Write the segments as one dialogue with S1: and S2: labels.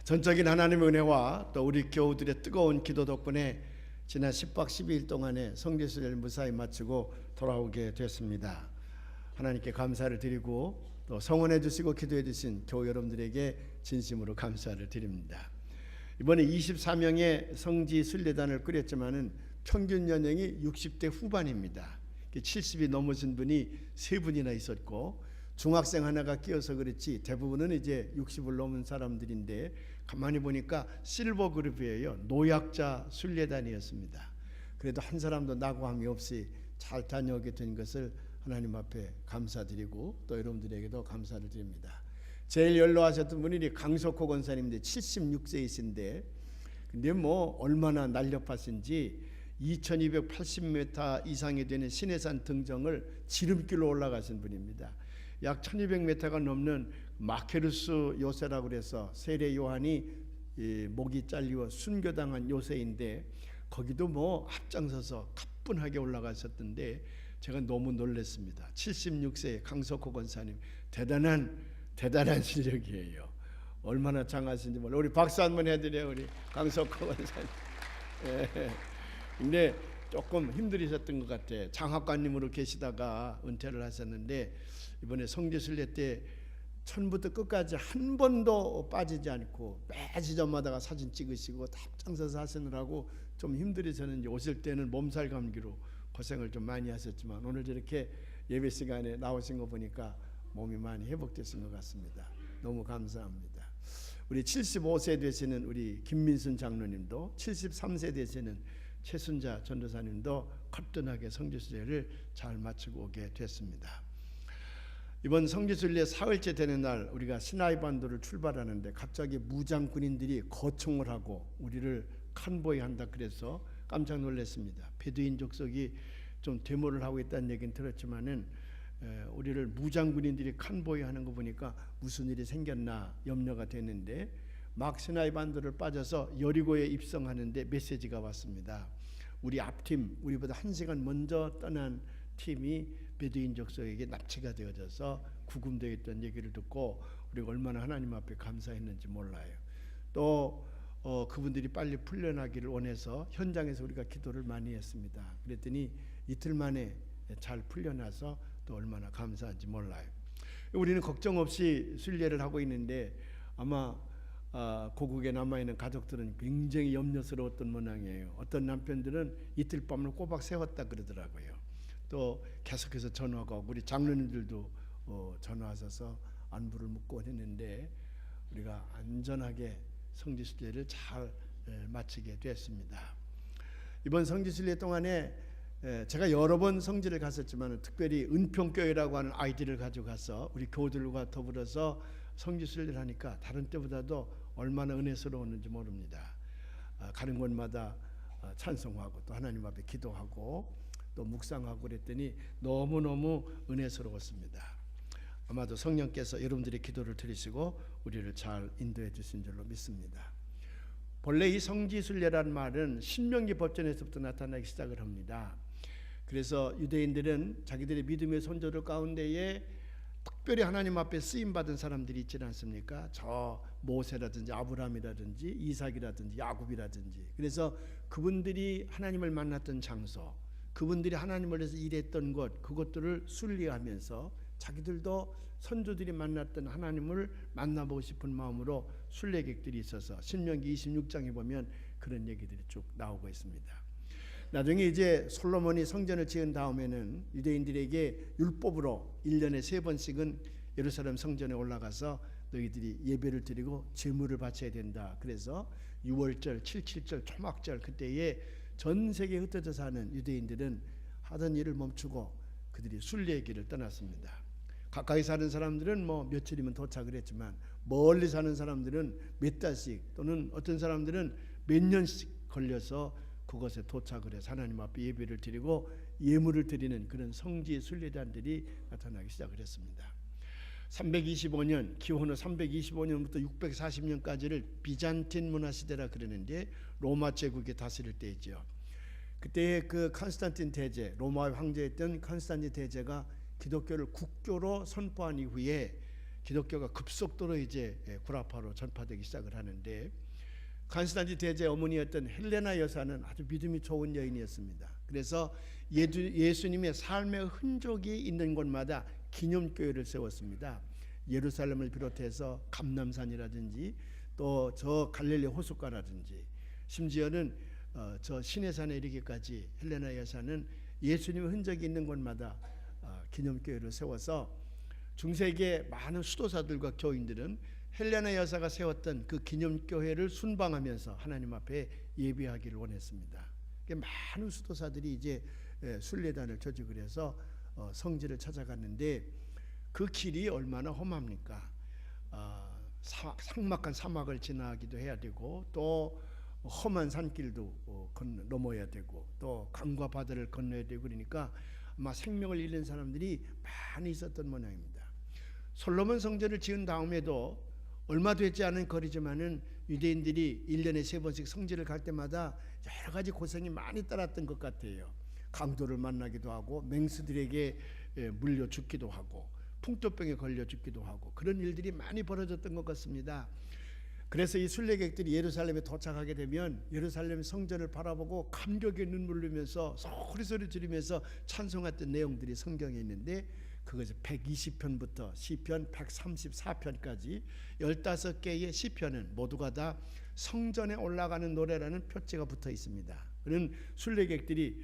S1: 전적인 하나님의 은혜와 또 우리 교우들의 뜨거운 기도 덕분에 지난 10박 12일 동안에 성지순례를 무사히 마치고 돌아오게 됐습니다. 하나님께 감사를 드리고 또 성원해 주시고 기도해 주신 교우 여러분들에게 진심으로 감사를 드립니다. 이번에 24명의 성지순례단을 꾸렸지만은 평균 연령이 60대 후반입니다. 70이 넘으신 분이 3분이나 있었고 중학생 하나가 끼어서 그렇지 대부분은 이제 60을 넘은 사람들인데 가만히 보니까 실버 그룹이에요. 노약자 순례단이었습니다. 그래도 한 사람도 낙오함이 없이 잘 다녀오게 된 것을 하나님 앞에 감사드리고 또 여러분들에게도 감사를 드립니다. 제일 연로하셨던 분이 강석호 권사님인데 76세이신데 근데 뭐 얼마나 날렵하신지 2280m 이상이 되는 신해산 등정을 지름길로 올라가신 분입니다. 약 1200m가 넘는 마케루스 요새라고 그래서 세례 요한이 목이 잘리워 순교당한 요새인데 거기도 뭐 앞장서서 가뿐하게 올라가셨던데 제가 너무 놀랐습니다. 76세 강석호 권사님 대단한 실력이에요. 얼마나 장하신지 몰라. 우리 박수 한번 해드려요. 우리 강석호 권사님. 근데 조금 힘들으셨던 것 같아. 장학관님으로 계시다가 은퇴를 하셨는데 이번에 성지순례 때 처음부터 끝까지 한 번도 빠지지 않고 매 지점마다 사진 찍으시고 앞장서서 하시느라고 좀 힘들으셨는지 오실 때는 몸살 감기로 고생을 좀 많이 하셨지만 오늘 저렇게 예배 시간에 나오신 거 보니까 몸이 많이 회복되신 것 같습니다. 너무 감사합니다. 우리 75세 되시는 우리 김민순 장로님도 73세 되시는 최순자 전도사님도 거뜬하게 성지순례를 잘 마치고 오게 됐습니다. 이번 성지순례 사흘째 되는 날 우리가 시나이 반도를 출발하는데 갑자기 무장 군인들이 거총을 하고 우리를 컨보이한다 그래서 깜짝 놀랐습니다. 베두인 족속이 좀 데모를 하고 있다는 얘기는 들었지만은 우리를 무장 군인들이 컨보이하는 거 보니까 무슨 일이 생겼나 염려가 됐는데 막 시나이 반도를 빠져서 여리고에 입성하는데 메시지가 왔습니다. 우리 앞팀 우리보다 1시간 먼저 떠난 팀이 베두인 족속에게 납치가 되어져서 구금되어 있던 얘기를 듣고 우리가 얼마나 하나님 앞에 감사했는지 몰라요. 또 그분들이 빨리 풀려나기를 원해서 현장에서 우리가 기도를 많이 했습니다. 그랬더니 이틀 만에 잘 풀려나서 또 얼마나 감사한지 몰라요. 우리는 걱정 없이 순례를 하고 있는데 아마 고국에 남아있는 가족들은 굉장히 염려스러웠던 모양이에요. 어떤 남편들은 이틀 밤을 꼬박 세웠다 그러더라고요. 또 계속해서 전화가 오고 우리 장로님들도 전화하셔서 안부를 묻고 했는데 우리가 안전하게 성지순례를 잘 마치게 됐습니다. 이번 성지순례 동안에 제가 여러 번 성지를 갔었지만 특별히 은평교회라고 하는 아이디를 가지고 가서 우리 교우들과 더불어서 성지순례를 하니까 다른 때보다도 얼마나 은혜스러웠는지 모릅니다. 가는 곳마다 찬송하고 또 하나님 앞에 기도하고 또 묵상하고 그랬더니 너무너무 은혜스러웠습니다. 아마도 성령께서 여러분들의 기도를 들으시고 우리를 잘 인도해 주신 줄로 믿습니다. 본래 이 성지순례란 말은 신명기 법전에서부터 나타나기 시작을 합니다. 그래서 유대인들은 자기들의 믿음의 선조들 가운데에 특별히 하나님 앞에 쓰임받은 사람들이 있지 않습니까? 저 모세라든지 아브라함이라든지 이삭이라든지 야곱이라든지 그래서 그분들이 하나님을 만났던 장소 그분들이 하나님을 위해서 일했던 것 그것들을 순례하면서 자기들도 선조들이 만났던 하나님을 만나보고 싶은 마음으로 순례객들이 있어서 신명기 26장에 보면 그런 얘기들이 쭉 나오고 있습니다. 나중에 이제 솔로몬이 성전을 지은 다음에는 유대인들에게 율법으로 1년에 3번씩은 예루살렘 성전에 올라가서 너희들이 예배를 드리고 제물을 바쳐야 된다. 그래서 6월절, 77절, 초막절 그때에 전 세계에 흩어져 사는 유대인들은 하던 일을 멈추고 그들이 순례의 길을 떠났습니다. 가까이 사는 사람들은 뭐 며칠이면 도착을 했지만 멀리 사는 사람들은 몇 달씩 또는 어떤 사람들은 몇 년씩 걸려서 그곳에 도착을 해서 하나님 앞에 예배를 드리고 예물을 드리는 그런 성지 순례단들이 나타나기 시작을 했습니다. 325년 기원 후 325년부터 640년까지를 비잔틴 문화시대라 그러는데 로마 제국이 다스릴 때이죠. 그때 그 컨스탄틴 대제 로마의 황제였던 컨스탄틴 대제가 기독교를 국교로 선포한 이후에 기독교가 급속도로 이제 구라파로 전파되기 시작을 하는데, 칸스탄지 대제 어머니였던 헬레나 여사는 아주 믿음이 좋은 여인이었습니다. 그래서 예수님의 삶의 흔적이 있는 곳마다 기념교회를 세웠습니다. 예루살렘을 비롯해서 감람산이라든지 또 저 갈릴리 호숫가라든지, 심지어는 저 시내산에 이르기까지 헬레나 여사는 예수님의 흔적이 있는 곳마다 기념교회를 세워서 중세기의 많은 수도사들과 교인들은 헬레나 여사가 세웠던 그 기념교회를 순방하면서 하나님 앞에 예배하기를 원했습니다. 많은 수도사들이 이제 순례단을 조직을 해서 성지를 찾아갔는데, 그 길이 얼마나 험합니까? 삭막한 사막을 지나기도 해야 되고, 또 험한 산길도 넘어야 되고, 또 강과 바다를 건너야 되고, 그러니까 아마 생명을 잃는 사람들이 많이 있었던 모양입니다. 솔로몬 성전을 지은 다음에도 얼마 되지 않은 거리지만은 유대인들이 1년에 3번씩 성지를 갈 때마다 여러 가지 고생이 많이 따랐던 것 같아요. 강도를 만나기도 하고, 맹수들에게 물려 죽기도 하고, 풍토병에 걸려 죽기도 하고, 그런 일들이 많이 벌어졌던 것 같습니다. 그래서 이 순례객들이 예루살렘에 도착하게 되면 예루살렘 성전을 바라보고 감격의 눈물을 흘리면서 소리 지르면서 찬송했던 내용들이 성경에 있는데, 그것이 120편부터 시편 134편까지 15개의 시편은 모두가 다 성전에 올라가는 노래라는 표지가 붙어 있습니다. 그는 순례객들이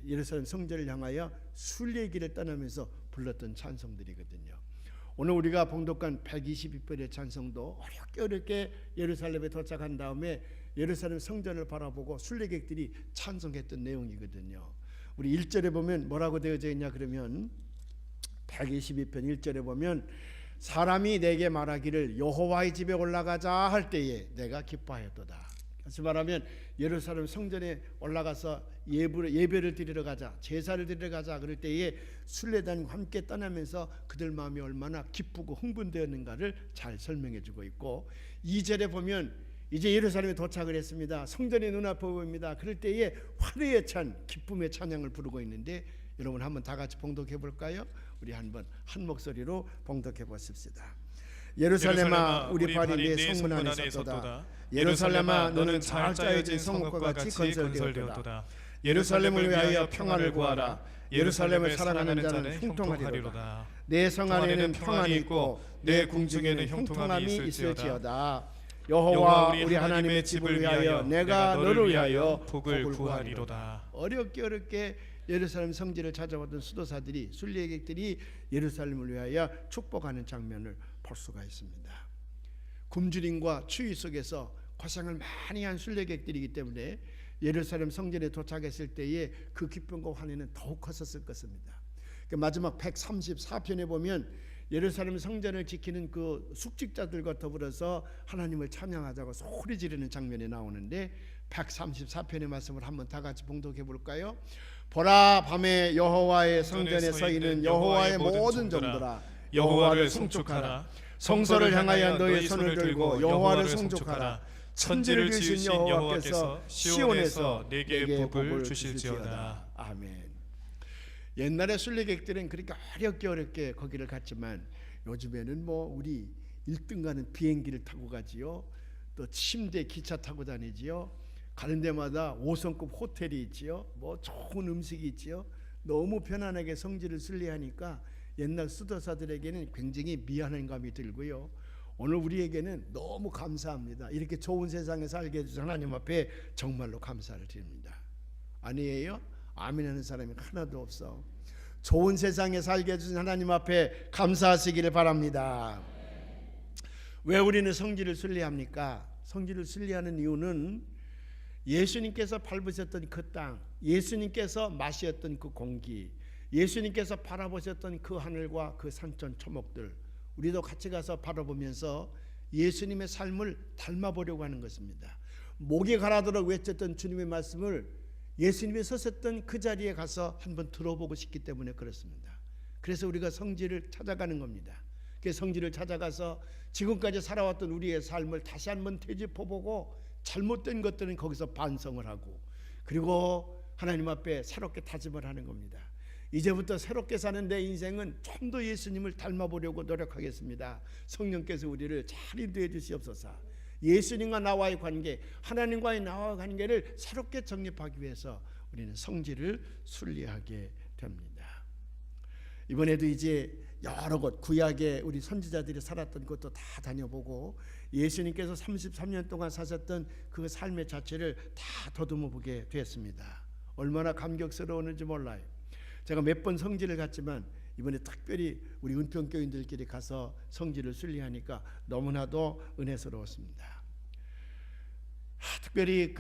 S1: 예루살렘 성전을 향하여 순례길을 떠나면서 불렀던 찬송들이거든요. 오늘 우리가 봉독한 122편의 찬송도 어렵게 예루살렘에 도착한 다음에 예루살렘 성전을 바라보고 순례객들이 찬송했던 내용이거든요. 우리 1절에 보면 뭐라고 되어져 있냐 그러면, 122편 1절에 보면 사람이 내게 말하기를 여호와의 집에 올라가자 할 때에 내가 기뻐하였도다. 다시 말하면 예루살렘 성전에 올라가서 예배를 드리러 가자, 제사를 드리러 가자 그럴 때에 순례단과 함께 떠나면서 그들 마음이 얼마나 기쁘고 흥분되었는가를 잘 설명해 주고 있고, 2절에 보면 이제 예루살렘에 도착을 했습니다. 성전이 눈앞에 보입니다. 그럴 때에 화려에 찬 기쁨의 찬양을 부르고 있는데, 여러분 한번 다 같이 봉독해 볼까요? 우리 한번 한 목소리로 봉독해 보십시다. 예루살렘아 우리 발이 네 성문 안에 있었도다. 예루살렘아 너는 잘 짜여진 성읍과 같이 건설되었도다. 예루살렘을 위하여 평안을 구하라. 예루살렘을 사랑하는 자는 형통하리로다. 내 성 안에는 평안이 있고 내 궁중에는 형통함이 있을지어다. 여호와 우리 하나님의 집을 위하여 내가 너를 위하여 복을 구하리로다. 어렵게 예루살렘 성지를 찾아왔던 수도사들이, 순례객들이 예루살렘을 위하여 축복하는 장면을 볼 수가 있습니다. 굶주림과 추위 속에서 고생을 많이 한 순례객들이기 때문에 예루살렘 성전에 도착했을 때에 그 기쁨과 환희는 더욱 컸었을 것입니다. 마지막 134편에 보면 예루살렘 성전을 지키는 그 숙직자들과 더불어서 하나님을 찬양하자고 소리 지르는 장면이 나오는데, 134편의 말씀을 한번 다 같이 봉독해 볼까요? 보라, 밤에 여호와의 성전에 서 있는 여호와의 모든 종들아, 여호와를 송축하라. 성소를 향하여 너의 손을 들고 여호와를 송축하라. 천지를 지으신 여호와께서 시온에서 내게 복을 주실지어다. 아멘. 옛날에 순례객들은 그렇게 어렵게 거기를 갔지만, 요즘에는 뭐 우리 1등 가는 비행기를 타고 가지요. 또 침대 기차 타고 다니지요. 가는 데마다 5성급 호텔이 있지요. 뭐 좋은 음식이 있지요. 너무 편안하게 성지를 순례하니까 옛날 수도사들에게는 굉장히 미안한 감이 들고요. 오늘 우리에게는 너무 감사합니다. 이렇게 좋은 세상에 살게 해주신 하나님 앞에 정말로 감사를 드립니다. 아니에요? 아멘하는 사람이 하나도 없어. 좋은 세상에 살게 해주신 하나님 앞에 감사하시기를 바랍니다. 왜 우리는 성지를 순례합니까? 성지를 순례하는 이유는 예수님께서 밟으셨던 그 땅, 예수님께서 마셨던 그 공기, 예수님께서 바라보셨던 그 하늘과 그 산천 초목들, 우리도 같이 가서 바라보면서 예수님의 삶을 닮아보려고 하는 것입니다. 목이 가라도록 외쳤던 주님의 말씀을 예수님이 서셨던 그 자리에 가서 한번 들어보고 싶기 때문에 그렇습니다. 그래서 우리가 성지를 찾아가는 겁니다. 그 성지를 찾아가서 지금까지 살아왔던 우리의 삶을 다시 한번 되짚어보고 잘못된 것들은 거기서 반성을 하고, 그리고 하나님 앞에 새롭게 다짐을 하는 겁니다. 이제부터 새롭게 사는 내 인생은 좀 더 예수님을 닮아보려고 노력하겠습니다. 성령께서 우리를 잘 인도해 주시옵소서. 예수님과 나와의 관계, 하나님과의 나와의 관계를 새롭게 정립하기 위해서 우리는 성질을 순리하게 됩니다. 이번에도 이제 여러 곳 구약에 우리 선지자들이 살았던 곳도 다 다녀보고 예수님께서 33년 동안 사셨던 그 삶의 자체를 다 더듬어 보게 되었습니다. 얼마나 감격스러웠는지 몰라요. 제가 몇 번 성지를 갔지만 이번에 특별히 우리 은평교인들끼리 가서 성지를 순리하니까 너무나도 은혜스러웠습니다. 특별히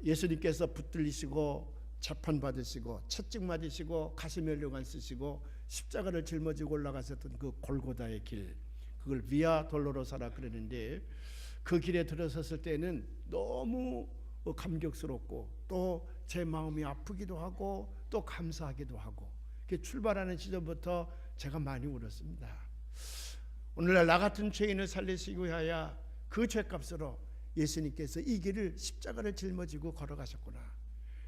S1: 예수님께서 붙들리시고 재판받으시고 채찍 맞으시고 가슴에 혈관 쓰시고 십자가를 짊어지고 올라가셨던 그 골고다의 길, 그걸 비아 돌로로사라 그러는데 그 길에 들어섰을 때는 너무 감격스럽고 또 제 마음이 아프기도 하고 또 감사하기도 하고 출발하는 시절부터 제가 많이 울었습니다. 오늘날 나 같은 죄인을 살리시기 위하여 그 죄값으로 예수님께서 이 길을 십자가를 짊어지고 걸어가셨구나.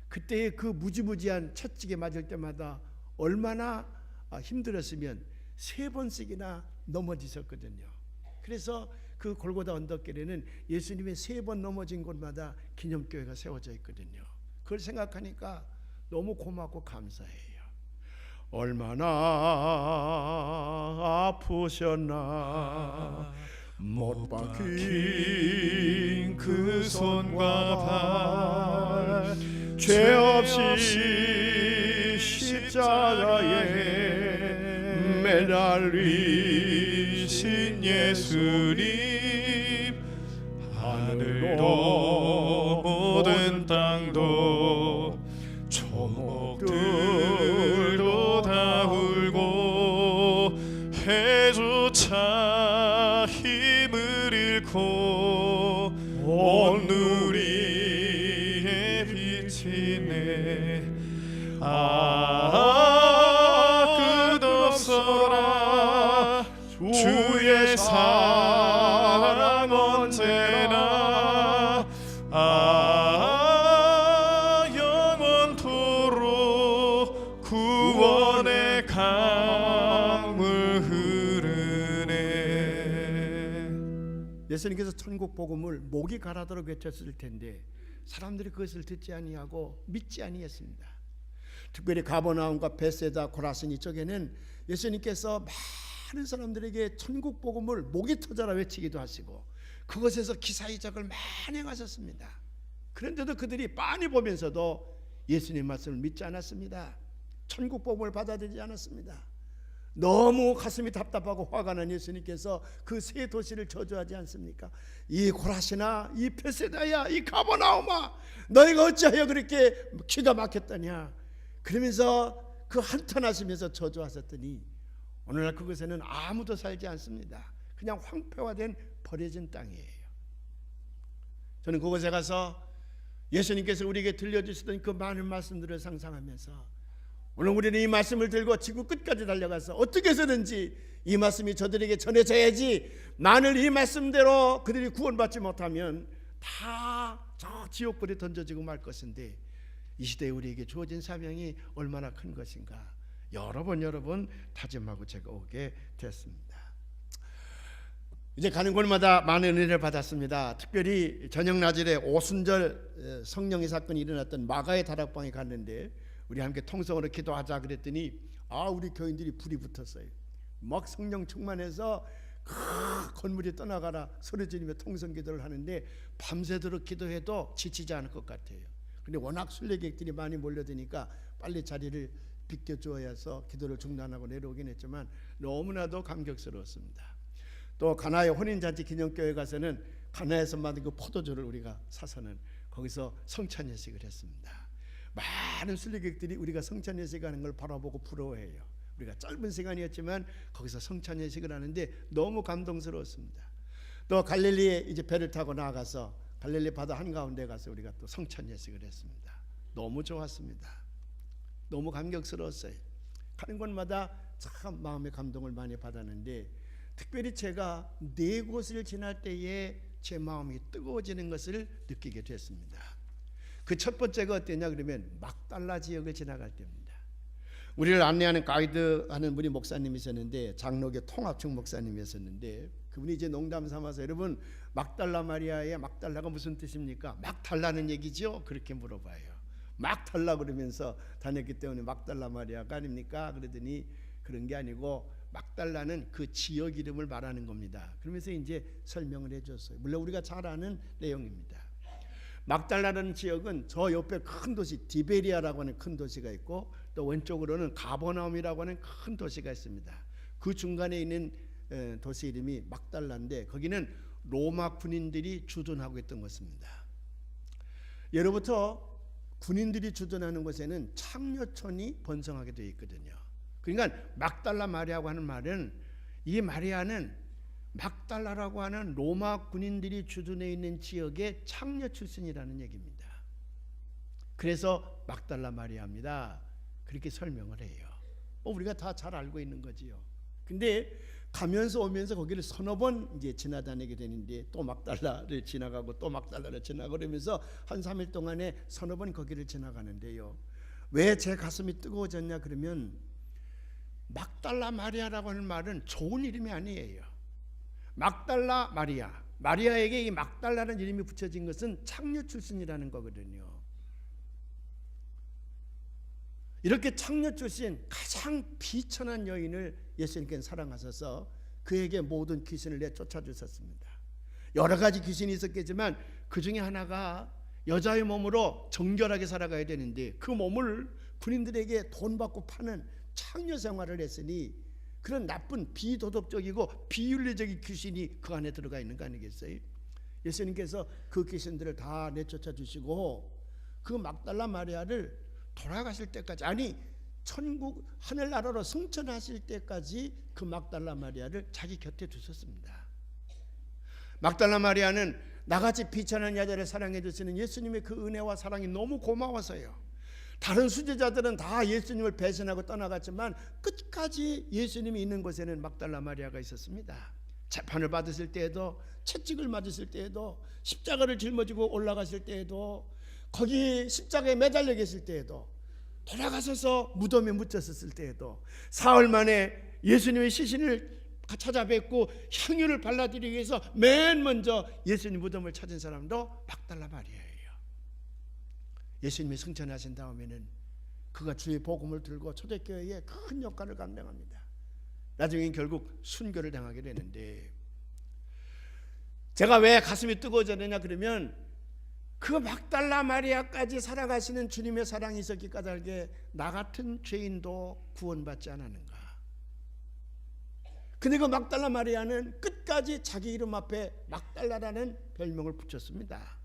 S1: 그때의 그 무지무지한 채찍에 맞을 때마다 얼마나 힘들었으면 3번씩이나 넘어지셨거든요. 그래서 그 골고다 언덕길에는 예수님의 3번 넘어진 곳마다 기념교회가 세워져 있거든요. 그걸 생각하니까 너무 고맙고 감사해요. 얼마나 아프셨나 못 박힌 그 손과 발 죄 없이 십자가에 매달리신 예수님 하늘도 모든 땅도 초목들도 다 울고 해조차 힘을 잃고 온 누리의 빛이네 끝없어라 주의 사랑 언제나 영원토록 구원의 강물 흐르네. 예수님께서 천국 복음을 목이 가라도록 외쳤을 텐데 사람들이 그것을 듣지 아니하고 믿지 아니했습니다. 특별히 가버나움과 베세다 고라신 이쪽에는 예수님께서 많은 사람들에게 천국 복음을 목이 터져라 외치기도 하시고 그것에서 기사이적을 많이 행하셨습니다. 그런데도 그들이 빤히 보면서도 예수님 말씀을 믿지 않았습니다. 천국 복음을 받아들이지 않았습니다. 너무 가슴이 답답하고 화가 난 예수님께서 그 세 도시를 저주하지 않습니까? 이 고라시나 이 베세다야 이 가버나움아 너희가 어찌하여 그렇게 기가 막혔더냐 그러면서 그 한탄하시면서 저주하셨더니 오늘날 그곳에는 아무도 살지 않습니다. 그냥 황폐화된 버려진 땅이에요. 저는 그곳에 가서 예수님께서 우리에게 들려주시던 그 많은 말씀들을 상상하면서 오늘 우리는 이 말씀을 들고 지구 끝까지 달려가서 어떻게 해서든지 이 말씀이 저들에게 전해져야지 만일 이 말씀대로 그들이 구원받지 못하면 다 저 지옥불에 던져지고 말 것인데 이 시대에 우리에게 주어진 사명이 얼마나 큰 것인가 여러 번 다짐하고 제가 오게 됐습니다. 이제 가는 곳마다 많은 은혜를 받았습니다. 특별히 저녁나절에 오순절 성령의 사건이 일어났던 마가의 다락방에 갔는데 우리 함께 통성으로 기도하자 그랬더니 우리 교인들이 불이 붙었어요. 막 성령 충만해서 건물이 떠나가라 소리 지르며 통성 기도를 하는데 밤새도록 기도해도 지치지 않을 것 같아요. 근데 워낙 순례객들이 많이 몰려드니까 빨리 자리를 비켜주어야 해서 기도를 중단하고 내려오긴 했지만 너무나도 감격스러웠습니다. 또 가나의 혼인잔치 기념교회 가서는 가나에서 만든 그 포도주를 우리가 사서는 거기서 성찬 예식을 했습니다. 많은 순례객들이 우리가 성찬 예식을 하는 걸 바라보고 부러워해요. 우리가 짧은 시간이었지만 거기서 성찬 예식을 하는데 너무 감동스러웠습니다. 또 갈릴리에 이제 배를 타고 나가서 갈릴리 바다 한가운데 가서 우리가 또 성찬 예식을 했습니다. 너무 좋았습니다. 너무 감격스러웠어요. 가는 곳마다 참 마음의 감동을 많이 받았는데 특별히 제가 4곳을 지날 때에 제 마음이 뜨거워지는 것을 느끼게 됐습니다. 그 첫 번째가 어땠냐 그러면 막달라 지역을 지나갈 때입니다. 우리를 안내하는 가이드 하는 분이 목사님이셨는데 장로교 통합측 목사님이었는데 그분이 이제 농담 삼아서 여러분 막달라 마리아의 막달라가 무슨 뜻입니까? 막 달라는 얘기죠? 그렇게 물어봐요. 막 달라 그러면서 다녔기 때문에 막달라 마리아가 아닙니까? 그러더니 그런 게 아니고 막달라는 그 지역 이름을 말하는 겁니다. 그러면서 이제 설명을 해줬어요. 물론 우리가 잘 아는 내용입니다. 막달라라는 지역은 저 옆에 큰 도시 디베리아라고 하는 큰 도시가 있고 또 왼쪽으로는 가버나움이라고 하는 큰 도시가 있습니다. 그 중간에 있는 도시 이름이 막달라인데 거기는 로마 군인들이 주둔하고 있던 곳입니다. 예로부터 군인들이 주둔하는 곳에는 창녀촌이 번성하게 되어 있거든요. 그러니까 막달라 마리아라고 하는 말은 이 마리아는 막달라라고 하는 로마 군인들이 주둔해 있는 지역의 창녀 출신이라는 얘기입니다. 그래서 막달라 마리아입니다. 그렇게 설명을 해요. 우리가 다 잘 알고 있는 거지요. 근데 가면서 오면서 거기를 서너 번 이제 지나다니게 되는데 또 막달라를 지나가고 또 막달라를 지나가고 그러면서 한 3일 동안에 서너 번 거기를 지나가는데요. 왜 제 가슴이 뜨거워졌냐 그러면 막달라 마리아라고 하는 말은 좋은 이름이 아니에요. 막달라 마리아, 마리아에게 이 막달라라는 이름이 붙여진 것은 창녀 출신이라는 거거든요. 이렇게 창녀 출신 가장 비천한 여인을 예수님께서 사랑하셔서 그에게 모든 귀신을 내쫓아 주셨습니다. 여러 가지 귀신이 있었겠지만 그 중에 하나가 여자의 몸으로 정결하게 살아가야 되는데 그 몸을 군인들에게 돈 받고 파는 창녀 생활을 했으니 그런 나쁜 비도덕적이고 비윤리적인 귀신이 그 안에 들어가 있는 거 아니겠어요? 예수님께서 그 귀신들을 다 내쫓아 주시고 그 막달라 마리아를 돌아가실 때까지 아니 천국 하늘나라로 승천하실 때까지 그 막달라 마리아를 자기 곁에 두셨습니다. 막달라 마리아는 나같이 비천한 여자를 사랑해 주시는 예수님의 그 은혜와 사랑이 너무 고마워서요. 다른 수제자들은 다 예수님을 배신하고 떠나갔지만 끝까지 예수님이 있는 곳에는 막달라 마리아가 있었습니다. 재판을 받으실 때에도 채찍을 맞으실 때에도 십자가를 짊어지고 올라가실 때에도 거기 십자가에 매달려 계실 때에도 돌아가셔서 무덤에 묻혔을 때에도 사흘 만에 예수님의 시신을 찾아뵙고 향유를 발라드리기 위해서 맨 먼저 예수님 무덤을 찾은 사람도 막달라 마리아예요. 예수님이 승천하신 다음에는 그가 주의 복음을 들고 초대교회에 큰 역할을 감당합니다. 나중에 결국 순교를 당하게 되는데 제가 왜 가슴이 뜨거워졌느냐 그러면 그 막달라 마리아까지 살아가시는 주님의 사랑이 있었기 까닭에 나 같은 죄인도 구원받지 않았는가. 근데 그 막달라 마리아는 끝까지 자기 이름 앞에 막달라라는 별명을 붙였습니다.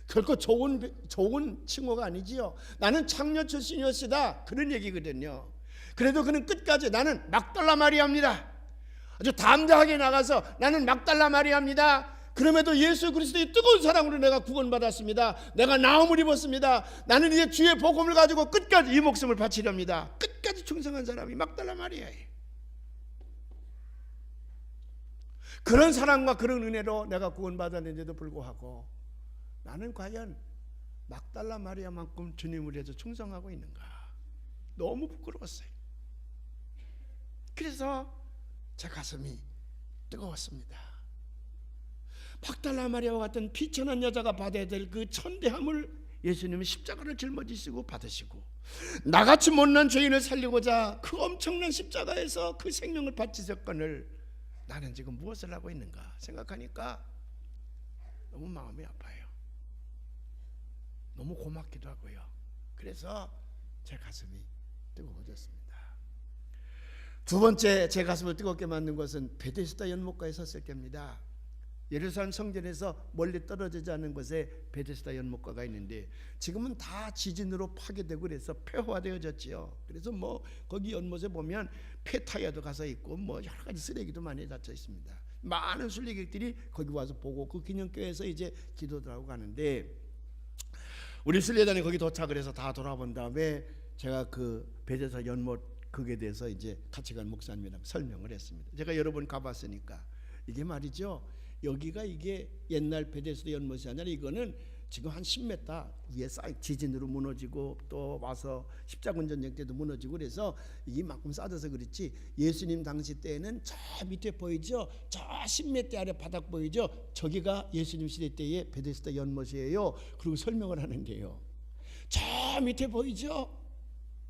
S1: 결코 좋은 칭호가 아니지요. 나는 창녀 출신이었으다 그런 얘기거든요. 그래도 그는 끝까지 나는 막달라 마리아입니다. 아주 담대하게 나가서 나는 막달라 마리아입니다. 그럼에도 예수 그리스도의 뜨거운 사랑으로 내가 구원받았습니다. 내가 나음을 입었습니다. 나는 이제 주의 복음을 가지고 끝까지 이 목숨을 바치렵니다. 끝까지 충성한 사람이 막달라 마리아예요. 그런 사랑과 그런 은혜로 내가 구원받았는데도 불구하고 나는 과연 막달라 마리아만큼 주님을 위해서 충성하고 있는가. 너무 부끄러웠어요. 그래서 제 가슴이 뜨거웠습니다. 막달라 마리아와 같은 비천한 여자가 받아야 될 그 천대함을 예수님은 십자가를 짊어지시고 받으시고 나같이 못난 죄인을 살리고자 그 엄청난 십자가에서 그 생명을 바치셨거늘 나는 지금 무엇을 하고 있는가 생각하니까 너무 마음이 아파요. 너무 고맙기도 하고요. 그래서 제 가슴이 뜨거워졌습니다. 두 번째 제 가슴을 뜨겁게 만든 것은 베데스다 연못가에 섰을 때입니다. 예루살렘 성전에서 멀리 떨어지지 않은 곳에 베데스다 연못가가 있는데 지금은 다 지진으로 파괴되고 그래서 폐허화되어졌지요. 그래서 뭐 거기 연못에 보면 폐타야도 가서 있고 뭐 여러 가지 쓰레기도 많이 닫혀 있습니다. 많은 순례객들이 거기 와서 보고 그 기념교회에서 이제 기도도 하고 가는데 우리 순례단이 거기 도착을 해서 다 돌아본 다음에 제가 그 베데스다 연못 그에 대해서 이제 같이 간 목사님이랑 설명을 했습니다. 제가 여러 번 가봤으니까 이게 말이죠. 여기가 이게 옛날 베데스다 연못이 아니라 이거는 지금 한 10m 위에 쌓이 지진으로 무너지고 또 와서 십자군 전쟁 때도 무너지고 그래서 이만큼 쌓아서 그렇지 예수님 당시 때에는 저 밑에 보이죠? 저 10m 아래 바닥 보이죠? 저기가 예수님 시대 때의 베데스다 연못이에요. 그리고 설명을 하는 게요. 저 밑에 보이죠?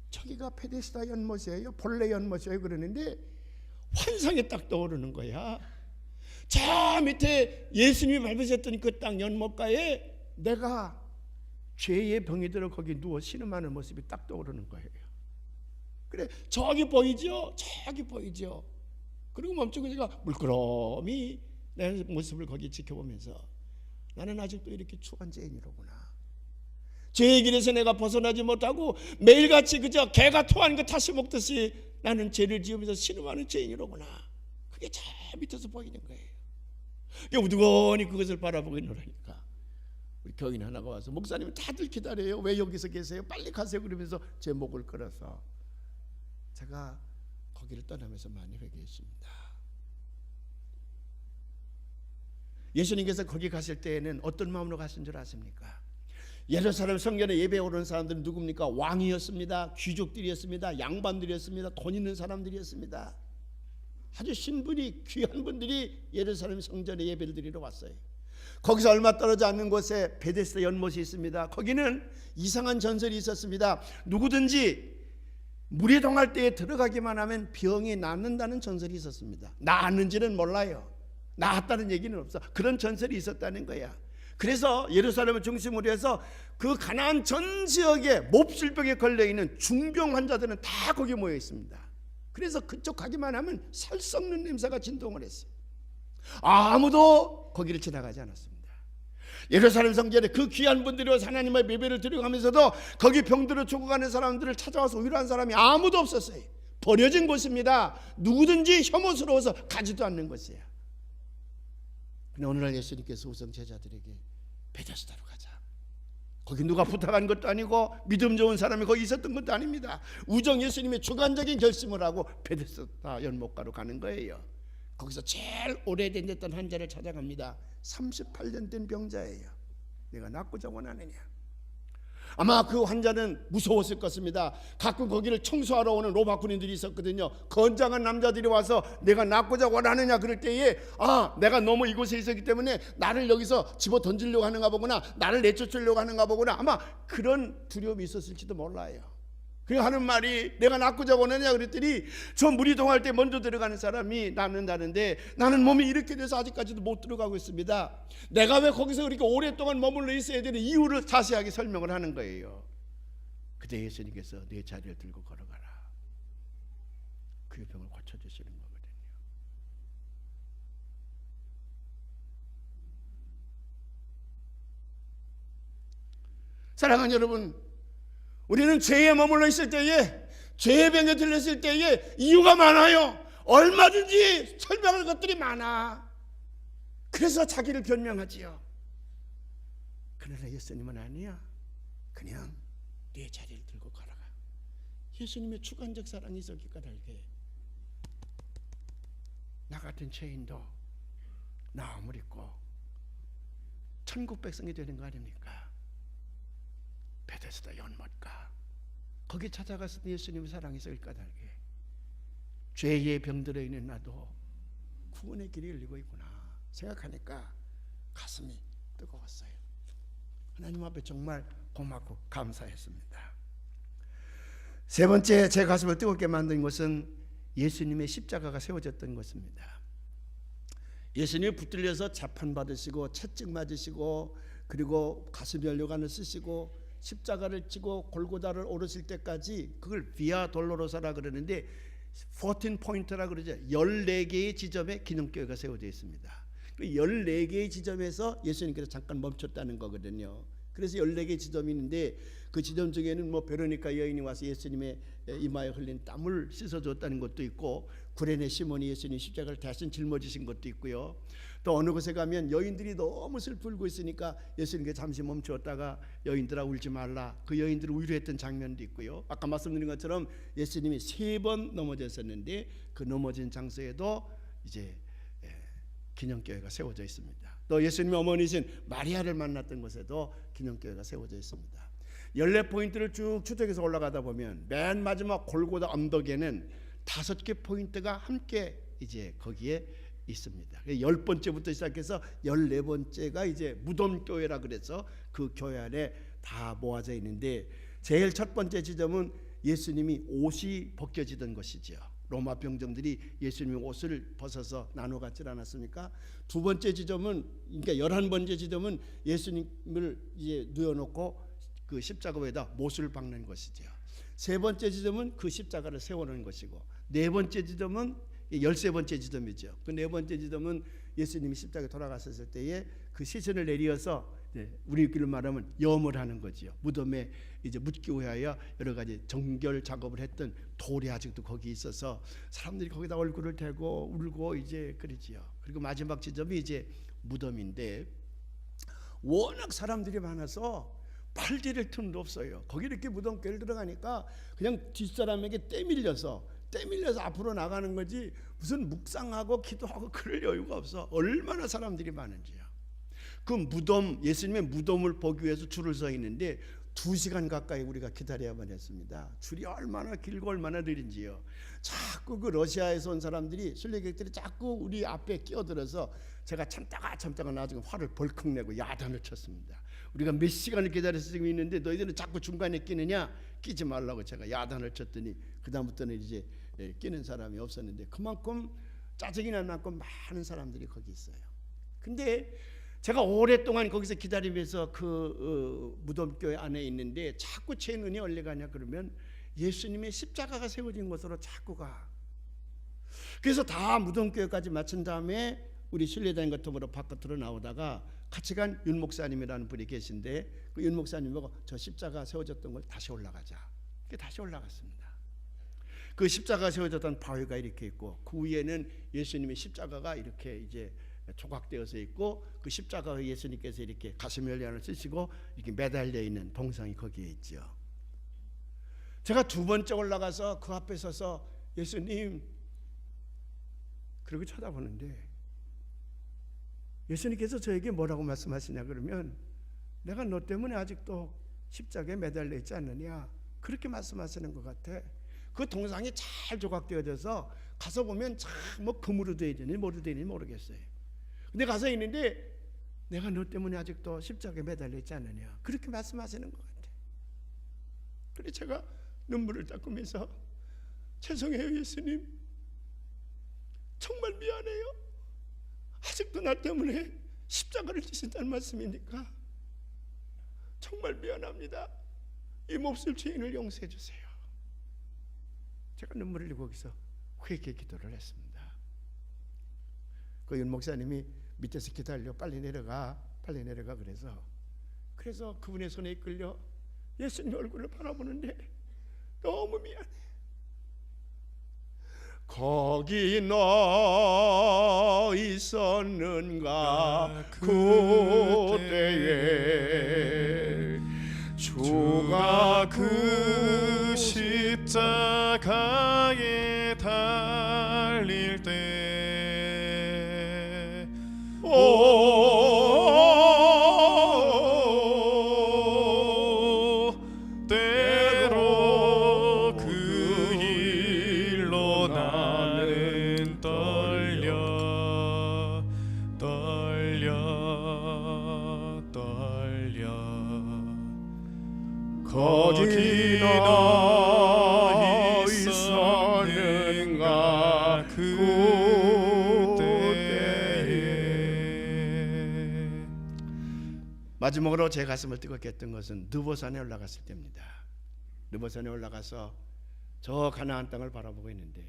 S1: 저기가 베데스다 연못이에요. 본래 연못이에요. 그러는데 환상에 딱 떠오르는 거야. 저 밑에 예수님이 밟으셨던 그 땅 연못가에 내가 죄의 병이 들어 거기 누워 신음하는 모습이 딱 떠오르는 거예요. 그래 저기 보이죠? 저기 보이죠? 그리고 멈추고 제가 물끄러미 내 모습을 거기 지켜보면서 나는 아직도 이렇게 추한 죄인이로구나. 죄의 길에서 내가 벗어나지 못하고 매일같이 그저 개가 토하는 거 다시 먹듯이 나는 죄를 지으면서 신음하는 죄인이로구나. 그게 저 밑에서 보이는 거예요. 우두거니 그것을 바라보고 있노라니까. 우리 교인 하나가 와서 목사님 다들 기다려요. 왜 여기서 계세요? 빨리 가세요. 그러면서 제 목을 끌어서 제가 거기를 떠나면서 많이 회개했습니다. 예수님께서 거기 가실 때에는 어떤 마음으로 가신 줄 아십니까? 예루살렘 성전에 예배에 오르는 사람들은 누굽니까? 왕이었습니다. 귀족들이었습니다. 양반들이었습니다. 돈 있는 사람들이었습니다. 아주 신분이 귀한 분들이 예루살렘 성전에 예배를 드리러 왔어요. 거기서 얼마 떨어져 않는 곳에 베데스다 연못이 있습니다. 거기는 이상한 전설이 있었습니다. 누구든지 물이 동할 때에 들어가기만 하면 병이 낫는다는 전설이 있었습니다. 나았는지는 몰라요. 나았다는 얘기는 없어. 그런 전설이 있었다는 거야. 그래서 예루살렘을 중심으로 해서 그 가나안 전 지역에 몹실병에 걸려있는 중병 환자들은 다 거기 모여 있습니다. 그래서 그쪽 가기만 하면 살 썩는 냄새가 진동을 했어요. 아무도 거기를 지나가지 않았습니다. 예루살렘 성전에 그 귀한 분들이 와서 하나님의 예배를 드려가면서도 거기 병들어 죽어가는 사람들을 찾아와서 위로한 사람이 아무도 없었어요. 버려진 곳입니다. 누구든지 혐오스러워서 가지도 않는 곳이에요. 근데 오늘날 예수님께서 우선 제자들에게 베데스다로 가자. 거기 누가 부탁한 것도 아니고 믿음 좋은 사람이 거기 있었던 것도 아닙니다. 우정 예수님의 주관적인 결심을 하고 베데스다 연못가로 가는 거예요. 거기서 제일 오래된 듯한 환자를 찾아갑니다. 38년 된 병자예요. 내가 낫고자 원하느냐. 아마 그 환자는 무서웠을 것입니다. 가끔 거기를 청소하러 오는 로마 군인들이 있었거든요. 건장한 남자들이 와서 내가 낫고자 원하느냐 그럴 때에 내가 너무 이곳에 있었기 때문에 나를 여기서 집어 던지려고 하는가 보구나, 나를 내쫓으려고 하는가 보구나, 아마 그런 두려움이 있었을지도 몰라요. 그 하는 말이 내가 낫고자 원하느냐 그랬더니 저 물이 동할 때 먼저 들어가는 사람이 낫는다는데 나는 몸이 이렇게 돼서 아직까지도 못 들어가고 있습니다. 내가 왜 거기서 그렇게 오랫동안 머물러 있어야 되는 이유를 자세하게 설명을 하는 거예요. 그때 예수님께서 내 자리를 들고 걸어가라. 그의 병을 고쳐주시는 거거든요. 사랑하는 여러분, 우리는 죄에 머물러 있을 때에, 죄의 병에 들렸을 때에 이유가 많아요. 얼마든지 설명할 것들이 많아. 그래서 자기를 변명하지요. 그러나 예수님은 아니야. 그냥 네 자리를 들고 걸어가. 예수님의 주관적 사랑이 있었기 까닭에 나 같은 죄인도 나음을 입고 천국 백성이 되는 거 아닙니까? 베데스다 연못가 거기 찾아가서 예수님의 사랑이 있을 까닭에 죄의 병들어 있는 나도 구원의 길이 열리고 있구나 생각하니까 가슴이 뜨거웠어요. 하나님 앞에 정말 고맙고 감사했습니다. 세 번째 제 가슴을 뜨겁게 만든 것은 예수님의 십자가가 세워졌던 것입니다. 예수님이 붙들려서 재판받으시고 채찍 맞으시고 그리고 가슴 연료관을 쓰시고 십자가를 지고 골고다를 오르실 때까지 그걸 비아 돌로로사라 그러는데 14포인트라 그러죠. 14개의 지점에 기념교회가 세워져 있습니다. 그 14개의 지점에서 예수님께서 잠깐 멈췄다는 거거든요. 그래서 14개의 지점이 있는데 그 지점 중에는 베로니카 여인이 와서 예수님의 이마에 흘린 땀을 씻어줬다는 것도 있고 구레네 시몬이 예수님 십자가를 대신 짊어지신 것도 있고요. 또 어느 곳에 가면 여인들이 너무 슬프 울고 있으니까 예수님께 잠시 멈추었다가 여인들아 울지 말라 그 여인들을 위로했던 장면도 있고요. 아까 말씀드린 것처럼 예수님이 3번 넘어졌었는데 그 넘어진 장소에도 이제 기념교회가 세워져 있습니다. 또 예수님의 어머니신 마리아를 만났던 곳에도 기념교회가 세워져 있습니다. 14포인트를 쭉 추적해서 올라가다 보면 맨 마지막 골고다 언덕에는 5개 포인트가 함께 이제 거기에 있습니다. 10번째부터 시작해서 14번째가 이제 무덤교회라 그래서 그 교회 안에 다 모아져 있는데, 제일 첫 번째 지점은 예수님이 옷이 벗겨지던 것이죠. 로마 병정들이 예수님의 옷을 벗어서 나눠 갖지 않았습니까? 두 번째 지점은, 그러니까 11번째 지점은 예수님을 이제 누워놓고 그 십자가 위에다 못을 박는 것이죠. 세 번째 지점은 그 십자가를 세워놓은 것이고, 네 번째 지점은 13번째 지점이죠. 그 네 번째 지점은 예수님이 십자가에 돌아갔었을 때에 그 시선을 내리어서 우리끼리 말하면 염을 하는 거지요. 무덤에 이제 묻기 위하여 여러 가지 정결 작업을 했던 돌이 아직도 거기 있어서 사람들이 거기다 얼굴을 대고 울고 이제 그러지요. 그리고 마지막 지점이 이제 무덤인데, 워낙 사람들이 많아서 팔디딜 틈도 없어요. 거기 이렇게 무덤교회를 들어가니까 그냥 뒷사람에게 떼밀려서 앞으로 나가는 거지, 무슨 묵상하고 기도하고 그럴 여유가 없어. 얼마나 사람들이 많은지요. 그 무덤, 예수님의 무덤을 보기 위해서 줄을 서 있는데 2시간 가까이 우리가 기다려야만 했습니다. 줄이 얼마나 길고 얼마나 느린지요. 자꾸 그 러시아에서 온 사람들이, 순례객들이 자꾸 우리 앞에 끼어들어서 제가 참다가 나중에 화를 벌컥 내고 야단을 쳤습니다. 우리가 몇 시간을 기다려서 있는데 너희들은 자꾸 중간에 끼느냐? 끼지 말라고 제가 야단을 쳤더니 그 다음부터는 이제 끼는 사람이 없었는데, 그만큼 짜증이 날 만큼 많은 사람들이 거기 있어요. 근데 제가 오랫동안 거기서 기다리면서 그 무덤교회 안에 있는데 자꾸 제 눈이 어디 가냐 그러면 예수님의 십자가가 세워진 곳으로 자꾸 가. 그래서 다 무덤교회까지 마친 다음에 우리 순례단 같으로 바깥으로 나오다가 같이 간 윤 목사님이라는 분이 계신데, 그 윤 목사님하고 저 십자가 세워졌던 걸 다시 올라가자. 다시 올라갔습니다. 그 십자가 세워졌던 바위가 이렇게 있고, 그 위에는 예수님의 십자가가 이렇게 이제 조각되어서 있고, 그 십자가에 예수님께서 이렇게 가슴 열량을 쓰시고 이렇게 매달려 있는 동상이 거기에 있죠. 제가 두 번째 올라가서 그 앞에 서서 예수님 그러고 쳐다보는데, 예수님께서 저에게 뭐라고 말씀하시냐 그러면, 내가 너 때문에 아직도 십자가에 매달려 있지 않느냐, 그렇게 말씀하시는 것 같아. 그 동상이 잘 조각되어져서 가서 보면 참 뭐 금으로 되어 있는지 뭐로 되어 있는지 모르겠어요. 근데 가서 있는데 내가 너 때문에 아직도 십자가에 매달려 있지 않느냐, 그렇게 말씀하시는 것 같아. 그래서 제가 눈물을 닦으면서 죄송해요 예수님, 정말 미안해요. 아직도 나 때문에 십자가를 지신다는 말씀이니까 정말 미안합니다. 이 몹쓸 죄인을 용서해 주세요. 제가 눈물을 흘리고 거기서 회개 기도를 했습니다. 그 윤 목사님이 밑에서 기다려 빨리 내려가 그래서 그분의 손에 이끌려 예수님 얼굴을 바라보는데 너무 미안해. 거기 너 있었는가 그때에 주가 그 십자가에 달릴 때 때로 그 일로 나는 떨려 거기 너 있었는가 그때에. 마지막으로 제 가슴을 뜨겁게 했던 것은 느보산에 올라갔을 때입니다. 느보산에 올라가서 저 가나안 땅을 바라보고 있는데,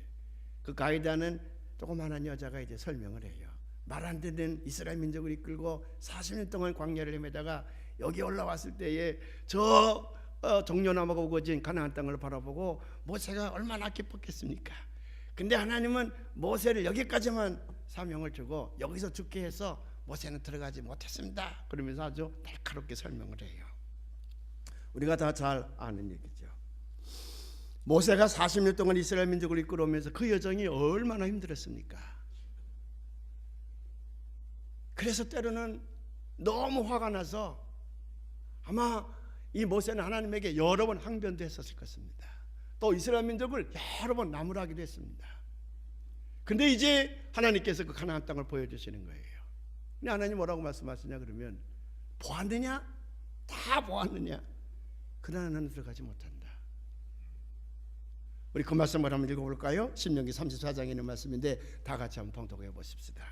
S1: 그 가이드하는 조그마한 여자가 이제 설명을 해요. 말 안 듣는 이스라엘 민족을 이끌고 40년 동안 광야를 헤매다가 여기 올라왔을 때에 저 종려나무가 우거진 가나안 땅을 바라보고 모세가 얼마나 기뻤겠습니까? 근데 하나님은 모세를 여기까지만 사명을 주고 여기서 죽게 해서 모세는 들어가지 못했습니다. 그러면서 아주 날카롭게 설명을 해요. 우리가 다 잘 아는 얘기죠. 모세가 40년 동안 이스라엘 민족을 이끌어오면서 그 여정이 얼마나 힘들었습니까? 그래서 때로는 너무 화가 나서 아마 이 모세는 하나님에게 여러 번 항변도 했었을 것입니다. 또 이스라엘 민족을 여러 번 나무라기도 했습니다. 근데 이제 하나님께서 그 가나안 땅을 보여주시는 거예요. 근데 하나님 뭐라고 말씀하시냐 그러면 보았느냐? 다 보았느냐? 그러나 너는 들어가지 못한다. 우리 그 말씀을 한번 읽어볼까요? 신명기 34장에 있는 말씀인데 다 같이 한번 봉독해 보십시다.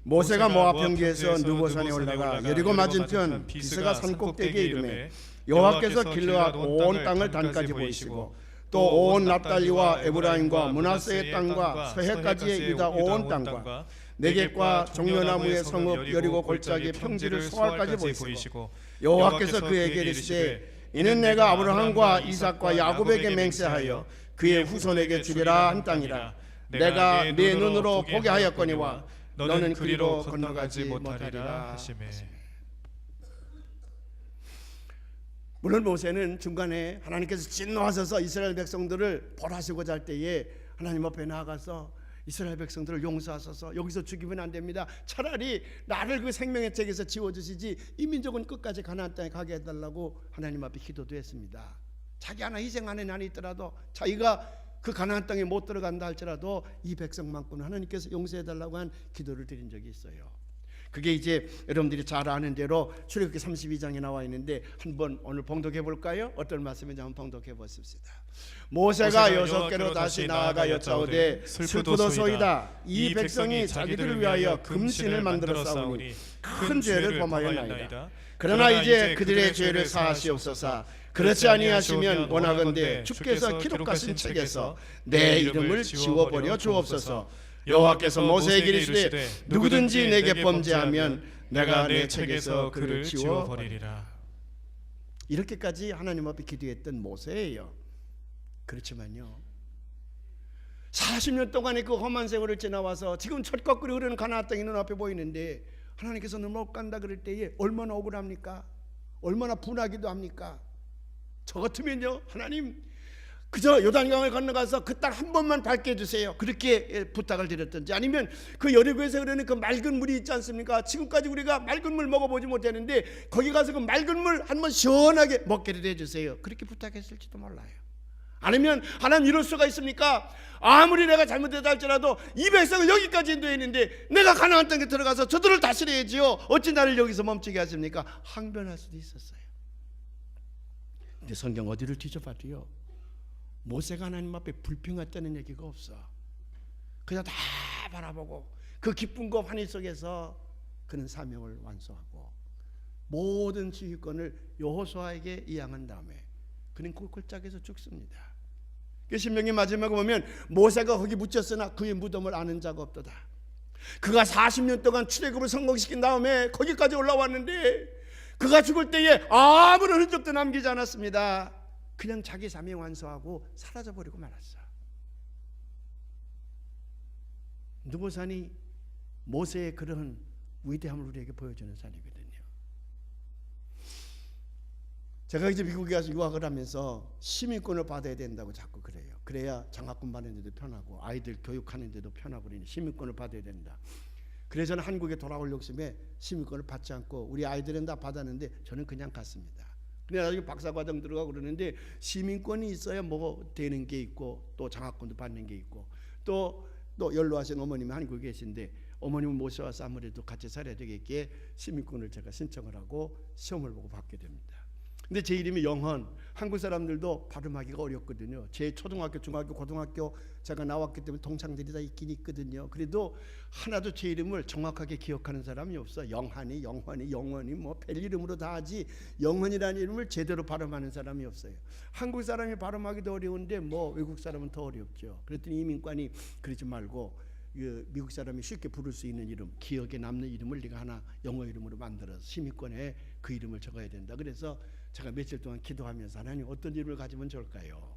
S1: 모세가 모압 평지에서 느보산에 올라가 여리고 맞은편 비스가 산꼭대기에 이르매 여호와께서 길르앗 온 땅을 단까지 보이시고 또 온 납달리와 에브라임과 므낫세의 땅과 서해까지의 유다 온 땅과 네겝과 종려나무의 성읍 여리고 골짜기 평지를 소알까지 보이시고 여호와께서 그에게 이르시되 이는 내가 아브라함과 이삭과 야곱에게 맹세하여 그의 후손에게 주리라 한 땅이라. 내가 네 눈으로 보게 하였거니와 너는 그리로 건너가지 못하리라 하시매. 물론 모세는 중간에 하나님께서 진노하셔서 이스라엘 백성들을 벌하시고자 할 때에 하나님 앞에 나아가서 이스라엘 백성들을 용서하소서, 여기서 죽이면 안 됩니다. 차라리 나를 그 생명의 책에서 지워주시지 이 민족은 끝까지 가나안 땅에 가게 해달라고 하나님 앞에 기도도 했습니다. 자기 하나 희생하는 한이 있더라도 자기가 그 가나안 땅에 못 들어간다 할지라도 이 백성만큼은 하나님께서 용서해달라고 한 기도를 드린 적이 있어요. 그게 이제 여러분들이 잘 아는 대로 출애굽기 32장에 나와 있는데 한번 오늘 봉독해 볼까요? 어떤 말씀인지 한번 봉독해 보십시다. 모세가 여섯개로 다시 나아가 여짜오되 슬프도소이다. 이 백성이 자기들을 위하여 금신을 만들어 싸우니 큰 죄를 범하였나이다. 그러나 이제 그들의 죄를 사하시옵소서. 그렇지 아니하시면 원하건대 주께서 기록하신 책에서 내 이름을 지워버려 주옵소서. 여호와께서 모세에게 이르시되 누구든지 내게 범죄하면 내가 내 책에서 그를 지워버리리라. 이렇게까지 하나님 앞에 기도했던 모세예요. 그렇지만요 40년 동안의 그 험한 세월을 지나와서 지금 철거꾸리 흐르는 가나안 땅이 눈앞에 보이는데 하나님께서 너 못 간다 그럴 때에 얼마나 억울합니까? 얼마나 분하기도 합니까? 저 같으면요 하나님 그저 요단강을 건너가서 그 땅 한 번만 밟게 해주세요, 그렇게 부탁을 드렸든지, 아니면 그 여리고에서 흐르는 그 맑은 물이 있지 않습니까? 지금까지 우리가 맑은 물 먹어보지 못했는데 거기 가서 그 맑은 물 한 번 시원하게 먹게 해주세요, 그렇게 부탁했을지도 몰라요. 아니면 하나님 이럴 수가 있습니까? 아무리 내가 잘못했다 할지라도 이 백성을 여기까지 인도했는데 내가 가나안 땅에 들어가서 저들을 다스려야지요, 어찌 나를 여기서 멈추게 하십니까? 항변할 수도 있었어요. 근데 성경 어디를 뒤져봐도요 모세가 하나님 앞에 불평했다는 얘기가 없어. 그냥 다 바라보고 그 기쁨과 환희 속에서 그는 사명을 완수하고 모든 지휘권을 여호수아에게 이양한 다음에 그는 그 골짜기에서 죽습니다. 신명기 마지막에 보면 모세가 거기 묻혔으나 그의 무덤을 아는 자가 없도다. 그가 40년 동안 출애굽을 성공시킨 다음에 거기까지 올라왔는데 그가 죽을 때에 아무런 흔적도 남기지 않았습니다. 그냥 자기 사명 완수하고 사라져버리고 말았어. 느보산이 모세의 그런 위대함을 우리에게 보여주는 산이거든요. 제가 이제 미국에 가서 유학을 하면서 시민권을 받아야 된다고 자꾸 그래요. 그래야 장학금 받는 데도 편하고 아이들 교육하는 데도 편하고 그러니 시민권을 받아야 된다. 그래서 저는 한국에 돌아올 욕심에 시민권을 받지 않고 우리 아이들은 다 받았는데 저는 그냥 갔습니다. 근데 나중에 박사과정 들어가고 그러는데 시민권이 있어야 뭐 되는 게 있고 또 장학금도 받는 게 있고 또 연로하신 어머님이 한국에 계신데 어머님을 모셔와서 아무래도 같이 살아야 되겠기에 시민권을 제가 신청을 하고 시험을 보고 받게 됩니다. 근데 제 이름이 영헌, 한국 사람들도 발음하기가 어렵거든요. 제 초등학교, 중학교, 고등학교 제가 나왔기 때문에 동창들이 다 있긴 있거든요. 그래도 하나도 제 이름을 정확하게 기억하는 사람이 없어. 영한이, 영헌이, 영원이 뭐 별 이름으로 다 하지 영헌이라는 이름을 제대로 발음하는 사람이 없어요. 한국 사람이 발음하기도 어려운데 뭐 외국 사람은 더 어렵죠. 그랬더니 이민관이 그러지 말고 미국 사람이 쉽게 부를 수 있는 이름, 기억에 남는 이름을 네가 하나 영어 이름으로 만들어서 시민권에 그 이름을 적어야 된다. 그래서 제가 며칠 동안 기도하면서 하나님 어떤 이름을 가지면 좋을까요?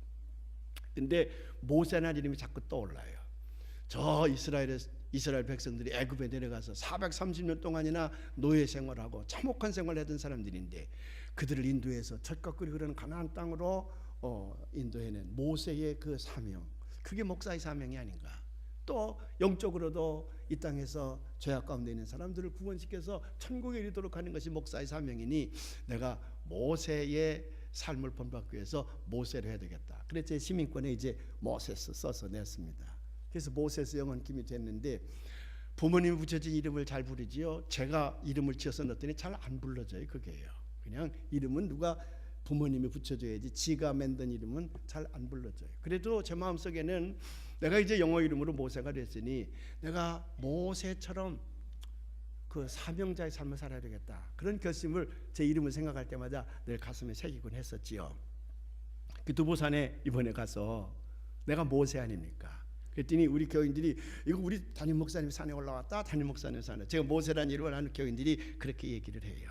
S1: 근데 모세라는 이름이 자꾸 떠올라요. 저 이스라엘 백성들이 애굽에 내려가서 430년 동안이나 노예 생활하고 참혹한 생활을 하던 사람들인데 그들을 인도해서 철거꾸리 흐르는 가나안 땅으로 인도해낸 모세의 그 사명, 그게 목사의 사명이 아닌가. 또 영적으로도 이 땅에서 죄악 가운데 있는 사람들을 구원시켜서 천국에 이르도록 하는 것이 목사의 사명이니 내가 모세의 삶을 본받기 위해서 모세를 해야 되겠다. 그래서 제 시민권에 이제 모세스 써서 냈습니다. 그래서 모세스 영원킴이 됐는데 부모님이 붙여진 이름을 잘 부르지요. 제가 이름을 지어서 넣었더니 잘 안 불러져요. 그게요. 그냥 이름은 누가 부모님이 붙여줘야지 지가 만든 이름은 잘 안 불러져요. 그래도 제 마음속에는 내가 이제 영어 이름으로 모세가 됐으니 내가 모세처럼 그 사명자의 삶을 살아야 되겠다. 그런 결심을 제 이름을 생각할 때마다 늘 가슴에 새기곤 했었지요. 그 두보산에 이번에 가서 내가 모세 아닙니까? 그랬더니 우리 교인들이 이거 우리 담임 목사님 산에 올라왔다. 담임 목사님 산에 제가 모세라는 이름을 하는 교인들이 그렇게 얘기를 해요.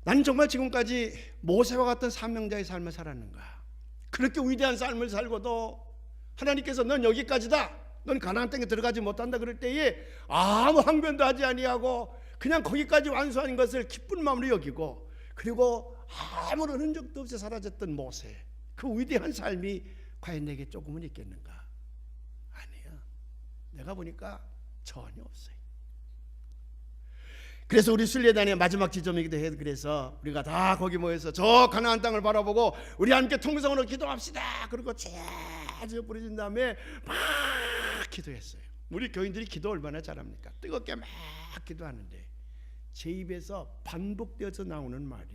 S1: 나는 정말 지금까지 모세와 같은 사명자의 삶을 살았는가? 그렇게 위대한 삶을 살고도 하나님께서 넌 여기까지다. 넌 가나안 땅에 들어가지 못한다 그럴 때에 아무 항변도 하지 아니하고 그냥 거기까지 완수하는 것을 기쁜 마음으로 여기고 그리고 아무런 흔적도 없이 사라졌던 모세 그 위대한 삶이 과연 내게 조금은 있겠는가? 아니야. 내가 보니까 전혀 없어요. 그래서 우리 순례단의 마지막 지점이기도 해요. 그래서 우리가 다 거기 모여서 저 가나안 땅을 바라보고 우리 함께 통성으로 기도합시다. 그리고 제저 부르신 다음에 막 기도했어요. 우리 교인들이 기도 얼마나 잘합니까? 뜨겁게 막 기도하는데 제 입에서 반복되어서 나오는 말이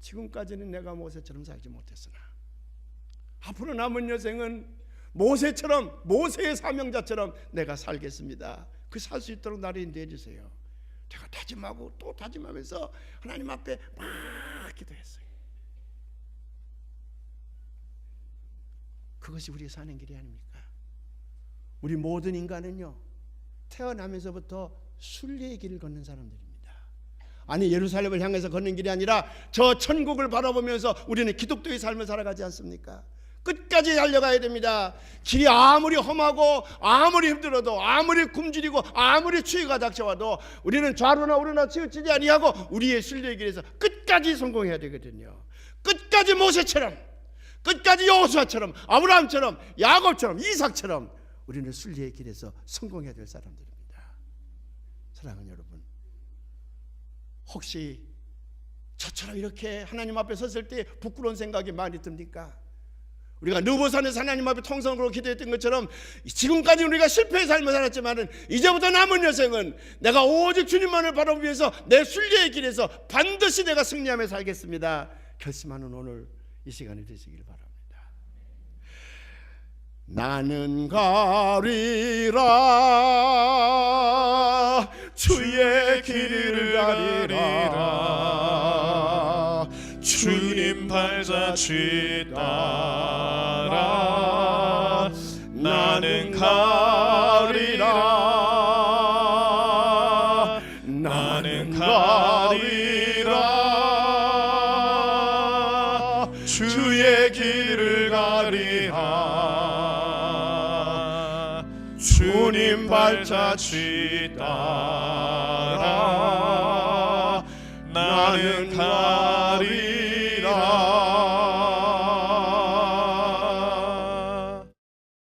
S1: 지금까지는 내가 모세처럼 살지 못했으나 앞으로 남은 여생은 모세처럼 모세의 사명자처럼 내가 살겠습니다. 그 살 수 있도록 나를 인도해 주세요. 제가 다짐하고 또 다짐하면서 하나님 앞에 막 기도했어요. 그것이 우리의 사는 길이 아닙니까? 우리 모든 인간은요 태어나면서부터 순례의 길을 걷는 사람들입니다. 아니 예루살렘을 향해서 걷는 길이 아니라 저 천국을 바라보면서 우리는 기독교의 삶을 살아가지 않습니까? 끝까지 달려가야 됩니다. 길이 아무리 험하고 아무리 힘들어도 아무리 굶주리고 아무리 추위가 닥쳐와도 우리는 좌로나 우로나 치우치지 아니하고 우리의 순례의 길에서 끝까지 성공해야 되거든요. 끝까지 모세처럼 끝까지 여호수아처럼 아브라함처럼 야곱처럼 이삭처럼 우리는 순례의 길에서 성공해야 될 사람들입니다. 사랑하는 여러분, 혹시 저처럼 이렇게 하나님 앞에 섰을 때 부끄러운 생각이 많이 듭니까? 우리가 느보산에서 하나님 앞에 통성으로 기도했던 것처럼 지금까지 우리가 실패의 삶을 살았지만 이제부터 남은 여생은 내가 오직 주님만을 바라보면서 내 순례의 길에서 반드시 내가 승리하며 살겠습니다. 결심하는 오늘 이 시간이 되시길 바랍니다. 나는 가리라 주의 길을 가리라
S2: 주님 발자취 따라 나는 가리라 나는 가리라 주의 길을 가리라 주님 발자취 따라 나는 가리라